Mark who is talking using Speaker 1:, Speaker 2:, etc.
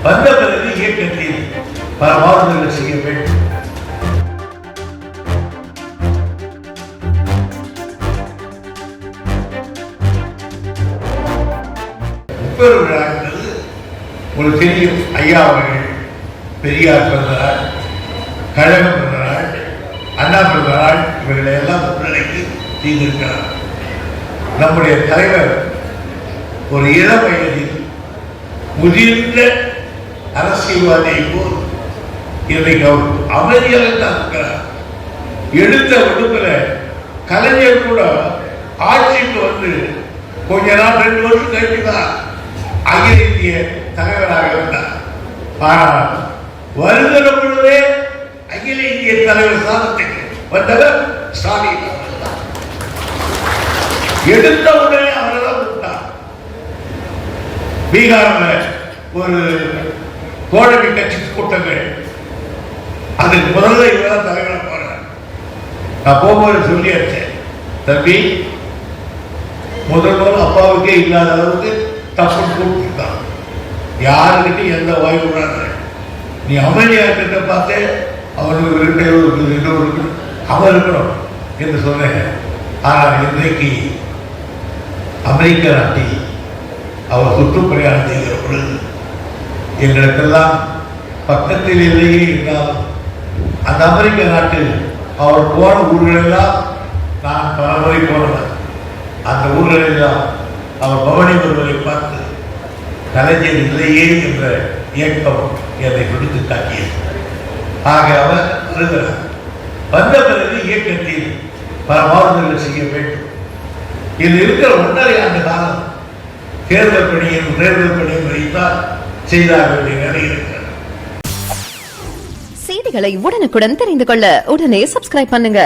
Speaker 1: வந்த பிறகு இயக்கத்தில் பல மாறுதல்கள் செய்ய வேண்டும். முப்பெரும் விழா என்பது உங்களுக்கு தெரியும். ஐயா அவர்கள் பெரியார் பிறந்த நாள், கழகம் பிறந்த நாள், அண்ணா பிறந்த நாள், இவர்களை எல்லாம் முன்னிலைக்கு செய்திருக்கிறார். நம்முடைய தலைவர் ஒரு இளம் வயதில் முதிர்ந்த அரசியல்வாதியை போல் இன்றைக்கு அவர் அமைதியாக தான் இருக்கிறார். எடுத்த விடுப்புல கலைஞர் கூட ஆட்சிக்கு வந்து கொஞ்ச நாள் 2 வருஷம் கழிச்சுதான் அகில இந்திய தலைவராக இருந்தார். ஆனால் வருகிற பொழுதே அகில இந்திய தலைவர் சாதத்துக்கு வந்தவர் ஸ்டாலின். எடுத்த உடனே அவர்தான் விட்டார். பீகாரில் ஒரு தோழமை கட்சி கூட்டங்கள், அதுக்கு முதல்ல இவதான் தலைவராக போறார். நான் போகும்போது சொல்லியாச்சேன், தம்பி முதல் அப்பாவுக்கே இல்லாத அளவுக்கு தப்பு கூப்பிட்டுருக்கான். யாருக்கிட்ட எந்த வாய்ப்பு விடாத, நீ அமைதியார்கிட்ட பார்த்தே அவனுக்கு அவன் இருக்கணும் என்று சொன்னேன். ஆனால் இன்றைக்கு அமெரிக்க நாட்டில் அவர் சுற்றுப்பயணம் செய்கிற பொழுது எங்களுக்கெல்லாம் பக்கத்தில் இல்லையே என்றாலும் அந்த அமெரிக்க நாட்டில் அவர் போன ஊர்களெல்லாம் நான் பலமுறை போனவர். அந்த ஊர்களெல்லாம் அவர் பவனி வருவதை பார்த்து கலைஞர் இல்லையே என்ற இயக்கம் என்னை பிடித்து காட்டியது. ஆக அவர் வருகிறார். வந்த பிறகு இயக்கத்தில் பல மாறுதல்கள் செய்ய வேண்டும். இது இருக்கிற 1.5 ஆண்டு காலம் தேர்தல் பணியும் வைத்தால் செய்தாக வேண்டிய நிலை இருக்கிறது.
Speaker 2: செய்திகளை உடனுக்குடன் தெரிந்து கொள்ள உடனே சப்ஸ்கிரைப் பண்ணுங்க.